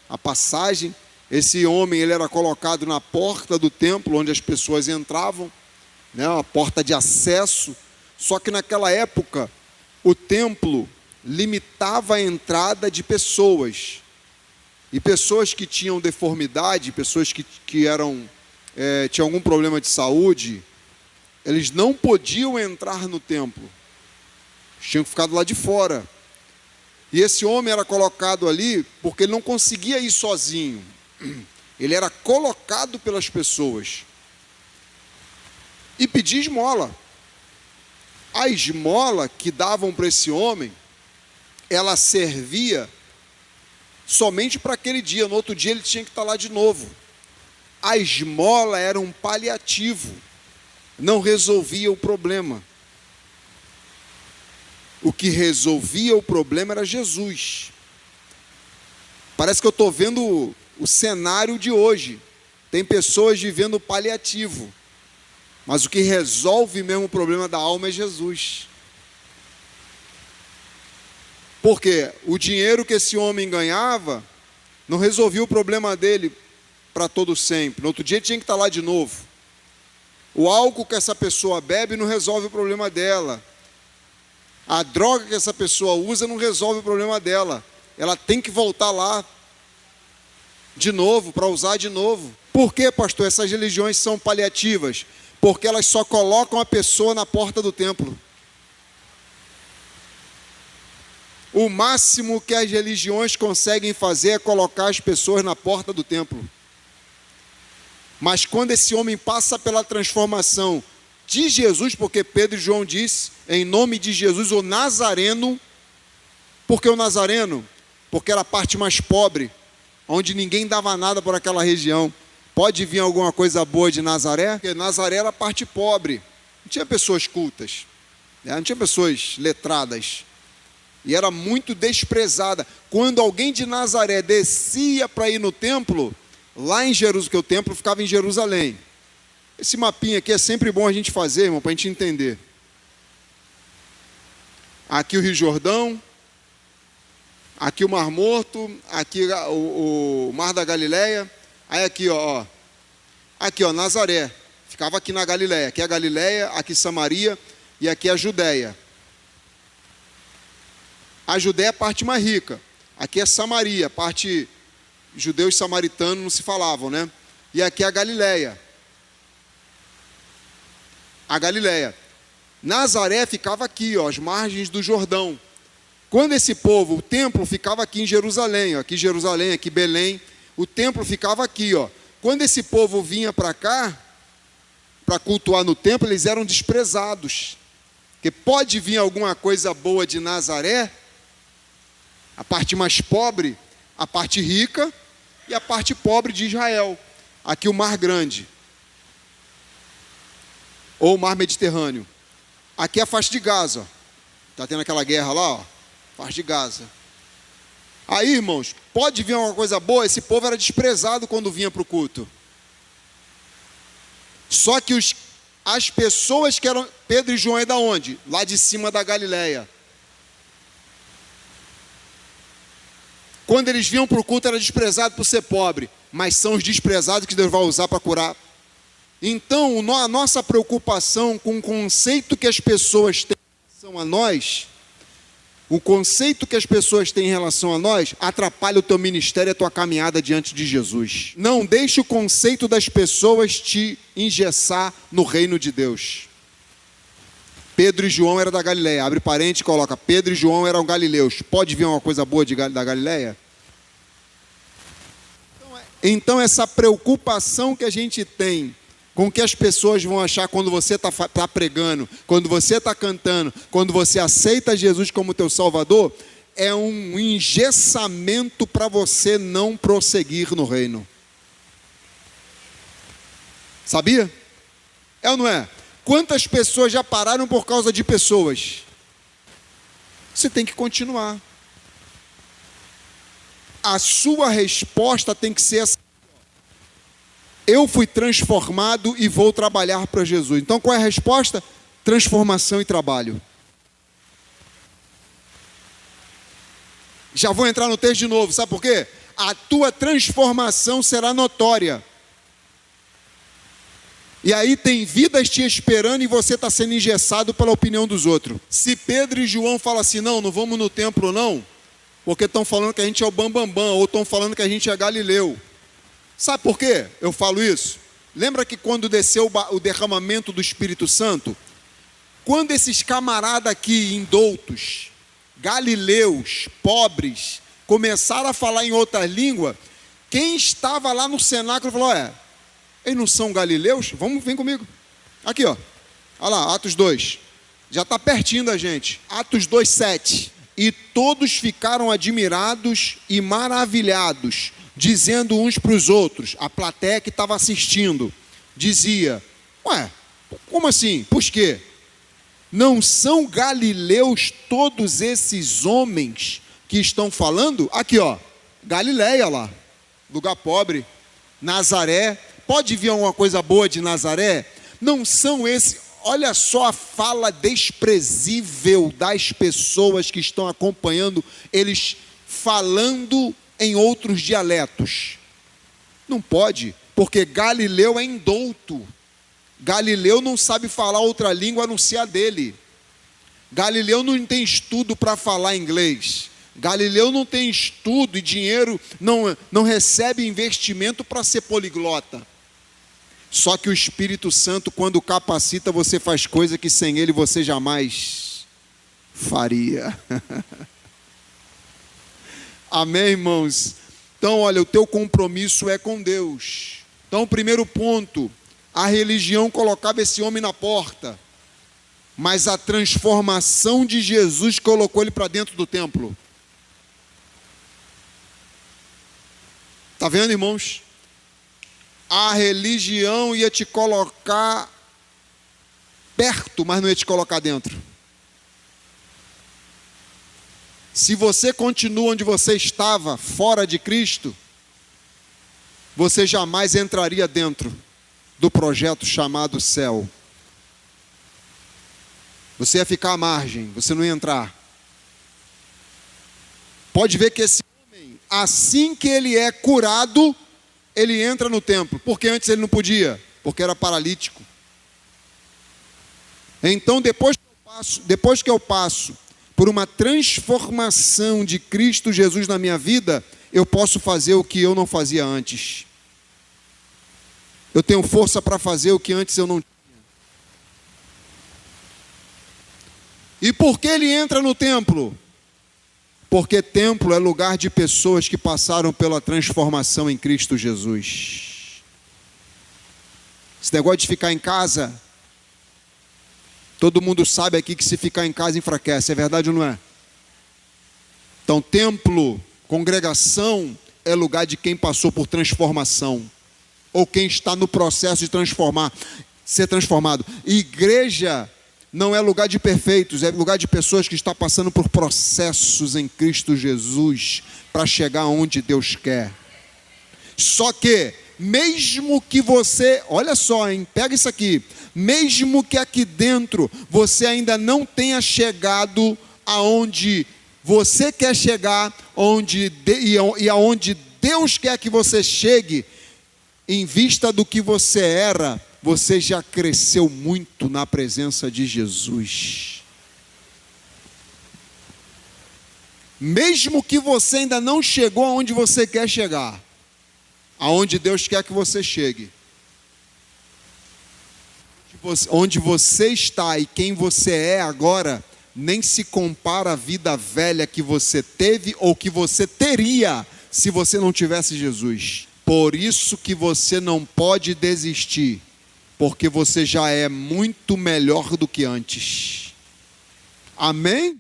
a passagem. Esse homem, ele era colocado na porta do templo, onde as pessoas entravam, né, a porta de acesso. Só que naquela época, o templo limitava a entrada de pessoas. E pessoas que tinham deformidade, pessoas que tinham algum problema de saúde, eles não podiam entrar no templo. Tinham ficado lá de fora. E esse homem era colocado ali porque ele não conseguia ir sozinho. Ele era colocado pelas pessoas. E pedia esmola. A esmola que davam para esse homem, ela servia somente para aquele dia. No outro dia ele tinha que estar lá de novo. A esmola era um paliativo. Não resolvia o problema. O que resolvia o problema era Jesus. Parece que eu estou vendo o cenário de hoje. Tem pessoas vivendo paliativo. Mas o que resolve mesmo o problema da alma é Jesus. Porque o dinheiro que esse homem ganhava não resolvia o problema dele para todo sempre. No outro dia ele tinha que estar lá de novo. O álcool que essa pessoa bebe não resolve o problema dela. A droga que essa pessoa usa não resolve o problema dela. Ela tem que voltar lá de novo, para usar de novo. Por que, pastor, essas religiões são paliativas? Porque elas só colocam a pessoa na porta do templo. O máximo que as religiões conseguem fazer é colocar as pessoas na porta do templo. Mas quando esse homem passa pela transformação de Jesus, porque Pedro e João disse, em nome de Jesus, o Nazareno. Por que o Nazareno? Porque era a parte mais pobre, onde ninguém dava nada por aquela região. Pode vir alguma coisa boa de Nazaré? Porque Nazaré era a parte pobre. Não tinha pessoas cultas, né? Não tinha pessoas letradas. E era muito desprezada. Quando alguém de Nazaré descia para ir no templo, lá em Jerusalém, que o templo ficava em Jerusalém. Esse mapinha aqui é sempre bom a gente fazer, irmão, para a gente entender. Aqui o Rio Jordão, aqui o Mar Morto, aqui o Mar da Galileia. Aí aqui, ó, aqui, ó, Nazaré. Ficava aqui na Galileia. Aqui é a Galileia, aqui Samaria e aqui é a Judéia. A Judéia é a parte mais rica. Aqui é Samaria, a parte judeus e samaritanos não se falavam, né? E aqui é a Galileia. A Galileia. Nazaré ficava aqui, ó, às margens do Jordão. Quando esse povo, o templo ficava aqui em Jerusalém, ó, aqui Jerusalém, aqui Belém, o templo ficava aqui, ó. Quando esse povo vinha para cá, para cultuar no templo, eles eram desprezados. Porque pode vir alguma coisa boa de Nazaré, a parte mais pobre, a parte rica e a parte pobre de Israel. Aqui o Mar Grande. Ou o Mar Mediterrâneo. Aqui é a faixa de Gaza. Está tendo aquela guerra lá, ó. Faixa de Gaza. Aí, irmãos, pode vir alguma coisa boa? Esse povo era desprezado quando vinha para o culto. Só que as pessoas que eram... Pedro e João é da onde? Lá de cima da Galileia. Quando eles vinham para o culto, era desprezado por ser pobre. Mas são os desprezados que Deus vai usar para curar. Então, a nossa preocupação com o conceito que as pessoas têm em relação a nós, o conceito que as pessoas têm em relação a nós, atrapalha o teu ministério e a tua caminhada diante de Jesus. Não deixe o conceito das pessoas te engessar no reino de Deus. Pedro e João eram da Galileia. Abre parênteses e coloca, Pedro e João eram galileus. Pode vir uma coisa boa da Galileia? Então essa preocupação que a gente tem com o que as pessoas vão achar quando você está pregando, quando você está cantando, quando você aceita Jesus como teu Salvador, é um engessamento para você não prosseguir no reino. Sabia? É ou não é? Quantas pessoas já pararam por causa de pessoas? Você tem que continuar. A sua resposta tem que ser essa. Eu fui transformado e vou trabalhar para Jesus. Então qual é a resposta? Transformação e trabalho. Já vou entrar no texto de novo, sabe por quê? a tua transformação será notória. E aí tem vidas te esperando e você está sendo engessado pela opinião dos outros. Se Pedro e João falam assim, não vamos no templo não, porque estão falando que a gente é o bambambam, ou estão falando que a gente é Galileu. Sabe por quê eu falo isso? Lembra que quando desceu o derramamento do Espírito Santo, quando esses camaradas aqui indoutos, galileus, pobres, começaram a falar em outra língua, quem estava lá no cenáculo falou, eles não são galileus? Vem comigo. Aqui, ó. Olha lá, Atos 2. Já está pertinho da gente. Atos 2, 7. E todos ficaram admirados e maravilhados, dizendo uns para os outros, a plateia que estava assistindo, dizia, como assim? Por quê? Não são galileus todos esses homens que estão falando? Aqui, ó, Galileia lá, lugar pobre, Nazaré. Pode vir alguma coisa boa de Nazaré? Não são esses. Olha só a fala desprezível das pessoas que estão acompanhando eles falando em outros dialetos. Não pode, porque Galileu é indouto. Galileu não sabe falar outra língua a não ser a dele. Galileu não tem estudo para falar inglês. Galileu não tem estudo e dinheiro, não recebe investimento para ser poliglota. Só que o Espírito Santo, quando capacita, você faz coisa que sem ele você jamais faria. Amém, irmãos? Então, olha, o teu compromisso é com Deus. Então, o primeiro ponto, a religião colocava esse homem na porta, mas a transformação de Jesus colocou ele para dentro do templo. Está vendo, irmãos? A religião ia te colocar perto, mas não ia te colocar dentro. Se você continua onde você estava, fora de Cristo, você jamais entraria dentro do projeto chamado céu. Você ia ficar à margem, você não ia entrar. Pode ver que esse homem, assim que ele é curado, ele entra no templo, porque antes ele não podia, porque era paralítico. Então, depois que eu passo por uma transformação de Cristo Jesus na minha vida, eu posso fazer o que eu não fazia antes. Eu tenho força para fazer o que antes eu não tinha. E por que ele entra no templo? Porque templo é lugar de pessoas que passaram pela transformação em Cristo Jesus. Esse negócio de ficar em casa, todo mundo sabe aqui que se ficar em casa enfraquece, é verdade ou não é? Então, templo, congregação, é lugar de quem passou por transformação, ou quem está no processo de ser transformado. Igreja não é lugar de perfeitos, é lugar de pessoas que estão passando por processos em Cristo Jesus para chegar onde Deus quer. Só que, mesmo que você, olha só, pega isso aqui, mesmo que aqui dentro você ainda não tenha chegado aonde você quer chegar, e aonde Deus quer que você chegue, em vista do que você era, você já cresceu muito na presença de Jesus. Mesmo que você ainda não chegou aonde você quer chegar, aonde Deus quer que você chegue, onde você está e quem você é agora, nem se compara à vida velha que você teve ou que você teria se você não tivesse Jesus. Por isso que você não pode desistir, porque você já é muito melhor do que antes. Amém?